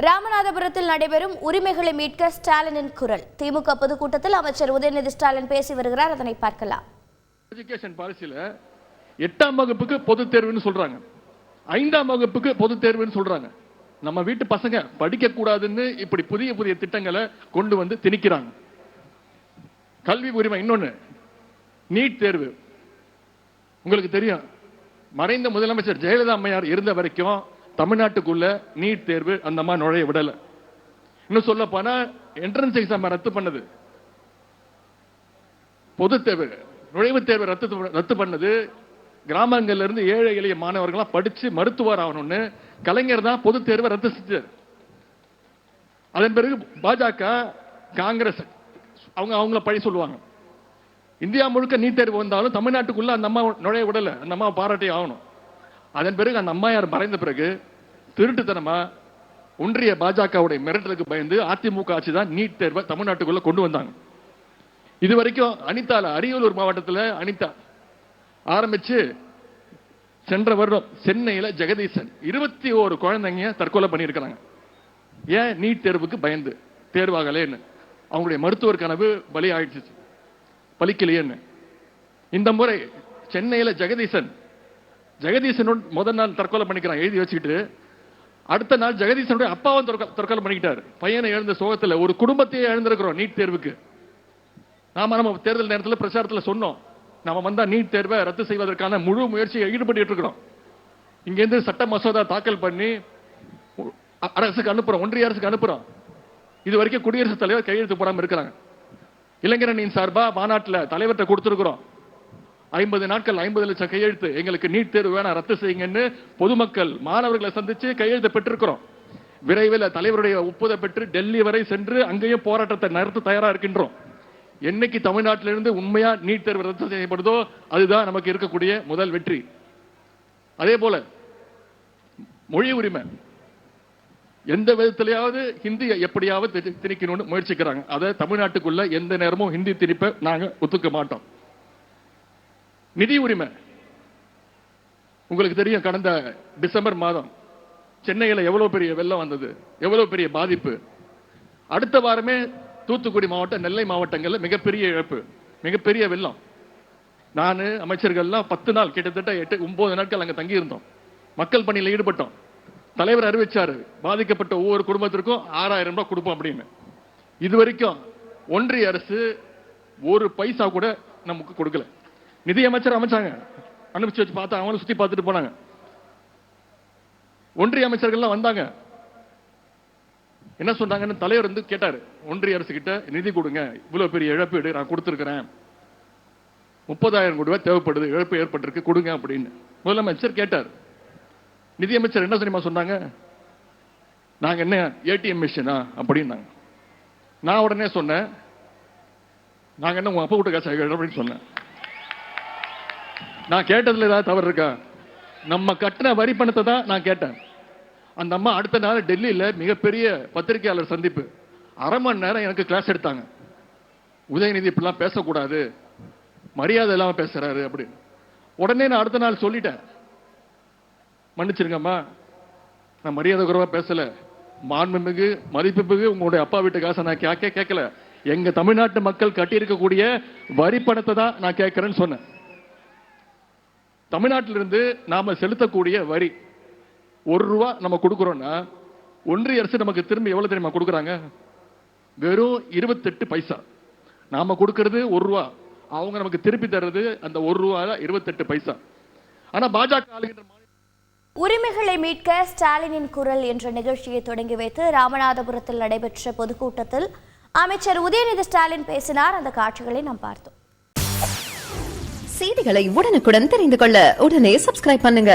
ராமநாதபுரத்தில் நடைபெறும் உரிமைகளை மீட்க ஸ்டாலினின் குரல். திமுக பொதுக்கூட்டத்தில் அமைச்சர் உதயநிதி ஸ்டாலின் பேசி வருகிறார். அதனை பார்க்கலாம். எஜுகேஷன் பாலிசில 8ஆம் வகுப்புக்கு பொது தேர்வுன்னு சொல்றாங்க, 5ஆம் வகுப்புக்கு பொது தேர்வுன்னு சொல்றாங்க. நம்ம வீட்டு பசங்க படிக்க கூடாதுன்னு இப்படி புதிய புதிய திட்டங்களை கொண்டு வந்து திணிக்கிறாங்க. கல்வி உரிமை இன்னொன்னு, நீட் தேர்வு. உங்களுக்கு தெரியும், மறைந்த முதலமைச்சர் ஜெயலலிதா அம்மையார் இருந்த வரைக்கும் தமிழ்நாட்டுக்குள்ள நீட் தேர்வு அந்த மாதிரி நுழைய விடல. இன்னும் சொல்ல போனா என்ட்ரன்ஸ் எக்ஸாம் ரத்து பண்ணது, பொது தேர்வு நுழைவுத் தேர்வு ரத்து பண்ணது. கிராமங்கள்ல இருந்து ஏழை எளிய மாணவர்களாம் படிச்சு மருத்துவர் ஆகணும்னு கலைஞர் தான் பொது தேர்வை ரத்து செஞ்சார். அதன் பிறகு பாஜக காங்கிரஸ் அவங்கள பழி சொல்லுவாங்க. இந்தியா முழுக்க நீட் தேர்வு வந்தாலும் தமிழ்நாட்டுக்குள்ள அந்த அம்மா நுழைய விடல, அந்த அம்மா பாராட்டி ஆகணும். அதன் பிறகு அந்த அம்மையார் மறைந்த பிறகு திருட்டுத்தனமா ஒன்றிய பாஜகவுடைய மிரட்டலுக்கு பயந்து அதிமுக ஆட்சி தான் நீட் தேர்வை தமிழ்நாட்டுக்குள்ள கொண்டு வந்தாங்க. இது வரைக்கும் அனிதால அரியலூர் மாவட்டத்தில் அனிதா ஆரம்பிச்சு சென்ற வருடம் சென்னையில ஜெகதீசன் 21 குழந்தைங்க தற்கொலை பண்ணியிருக்கிறாங்க. ஏன்? நீட் தேர்வுக்கு பயந்து, தேர்வாகலேன்னு. அவங்களுடைய மருத்துவர் கனவு பலி ஆயிடுச்சு, பலிக்கலையேன்னு. இந்த முறை சென்னையில ஜெகதீசன் முதல் நாள் தற்கொலை பண்ணிக்கிறான் எழுதி வச்சுக்கிட்டு, அடுத்த நாள் ஜெகதீசனுடைய அப்பாவும் தற்கொலை பண்ணிக்கிட்டாரு. பையனை எழுந்த சோகத்துல ஒரு குடும்பத்தையே எழுந்திருக்கிறோம் நீட் தேர்வுக்கு. நம்ம தேர்தல் நேரத்தில் பிரச்சாரத்தில் சொன்னோம், நம்ம வந்தா நீட் தேர்வை ரத்து செய்வதற்கான முழு முயற்சியை ஈடுபட்டு இருக்கிறோம். இங்கிருந்து சட்ட மசோதா தாக்கல் பண்ணி அரசுக்கு அனுப்புறோம், ஒன்றிய அரசுக்கு அனுப்புறோம். இது வரைக்கும் குடியரசுத் தலைவர் கையெழுத்து போடாம இருக்கிறாங்க. இளைஞரணியின் சார்பா மாநாட்டில் தலைவர்கிட்ட கொடுத்திருக்கிறோம். 50 நாட்கள் 50 லட்சம் கையெழுத்து, எங்களுக்கு நீட் தேர்வு வேணா ரத்து செய்யுங்கன்னு பொதுமக்கள் மாணவர்களை சந்திச்சு கையெழுத்து பெற்றிருக்கிறோம். விரைவில் தலைவருடைய ஒப்புதல் பெற்று டெல்லி வரை சென்று அங்கேயும் போராட்டத்தை நடத்த தயாரா இருக்கின்றோம். என்னைக்கு தமிழ்நாட்டிலிருந்து உண்மையா நீட் தேர்வு ரத்து செய்யப்படுதோ அதுதான் நமக்கு இருக்கக்கூடிய முதல் வெற்றி. அதே போல மொழி உரிமை, எந்த விதத்திலேயாவது ஹிந்தியை எப்படியாவது திணிக்கணும்னு முயற்சிக்கிறாங்க. அதை தமிழ்நாட்டுக்குள்ள எந்த நேரமும் ஹிந்தி திணிப்பை நாங்க ஒத்துக்க மாட்டோம். நிதி உரிமை, உங்களுக்கு தெரியும், கடந்த டிசம்பர் மாதம் சென்னையில் எவ்வளவு பெரிய வெள்ளம் வந்தது, எவ்வளவு பெரிய பாதிப்பு. அடுத்த வாரமே தூத்துக்குடி மாவட்டம், நெல்லை மாவட்டங்கள்ல மிகப்பெரிய இழப்பு, மிகப்பெரிய வெள்ளம். நான் அமைச்சர்கள்லாம் 10 நாள், கிட்டத்தட்ட 8-9 நாட்கள் அங்க தங்கி இருந்தோம். மக்கள் பணியில் ஈடுபட்டோம். தலைவர் அறிவிச்சாரு, பாதிக்கப்பட்ட ஒவ்வொரு குடும்பத்திற்கும் 6000 ரூபாய் கொடுப்போம் அப்படின்னு. இதுவரைக்கும் ஒன்றிய அரசு ஒரு பைசா கூட நமக்கு கொடுக்கல. நிதியமைச்சர் அமைச்சாங்க, அனுப்பிச்சு வச்சு பார்த்தா அவங்களும் சுத்தி பார்த்துட்டு போனாங்க. ஒன்றிய அமைச்சர்கள்லாம் வந்தாங்க, என்ன சொன்னாங்கன்னு தலைவர் வந்து கேட்டாரு, ஒன்றிய அரசு கிட்ட நிதி கொடுங்க, இவ்வளவு பெரிய இழப்பீடு நான் கொடுத்திருக்கிறேன், 30,000 கோடி ரூபாய் தேவைப்படுது, இழப்பு ஏற்பட்டிருக்கு, கொடுங்க அப்படின்னு முதலமைச்சர் கேட்டார். நிதியமைச்சர் என்ன தெரியுமா சொன்னாங்க? நாங்க என்ன ஏடிஎம் மிஷினா அப்படின்னாங்க. நான் உடனே சொன்னேன், நாங்க என்ன உங்க அப்பா விட்டு காசு அப்படின்னு சொன்னேன். நான் கேட்டதுல ஏதாவது தவறு இருக்கா? நம்ம கட்டின வரி பணத்தை தான் நான் கேட்டேன். அந்த அம்மா அடுத்த நாள் டெல்லியில மிகப்பெரிய பத்திரிகையாளர் சந்திப்பு, 1/2 மணி நேரம் எனக்கு கிளாஸ் எடுத்தாங்க. உதயநிதி இப்படிலாம் பேசக்கூடாது, மரியாதை இல்லாம பேசுறாரு அப்படின்னு. உடனே நான் அடுத்த நாள் சொல்லிட்டேன், மன்னிச்சிருங்கம்மா, நான் மரியாதை குறைவா பேசல, மாண்புமிகு மதிப்புமிகு உங்களுடைய அப்பா வீட்டு காசை நான் கேட்கல, எங்க தமிழ்நாட்டு மக்கள் கட்டி இருக்கக்கூடிய வரி பணத்தை தான் நான் கேட்கிறேன்னு சொன்னேன். தமிழ்நாட்டிலிருந்து நாம செலுத்தக்கூடிய வரி 1 ரூபா நம்ம கொடுக்கிறோம்னா ஒன்றிய அரசு நமக்கு திரும்பி எவ்வளவு தெரியுமா கொடுக்குறாங்க? வெறும் 28 பைசா. நாம கொடுக்கிறது 1 ரூபா, அவங்க நமக்கு திருப்பி தர்றது அந்த 1 ரூபாய் 28 பைசா. ஆனா பாஜக ஆளுகின்ற உரிமைகளை மீட்க ஸ்டாலினின் குரல் என்ற நிகழ்ச்சியை தொடங்கி வைத்து ராமநாதபுரத்தில் நடைபெற்ற பொதுக்கூட்டத்தில் அமைச்சர் உதயநிதி ஸ்டாலின் பேசினார். அந்த காட்சிகளை நாம் பார்த்தோம். செய்திகளை உடனுக்குடன் தெரிந்து கொள்ள உடனே சப்ஸ்கிரைப் பண்ணுங்க.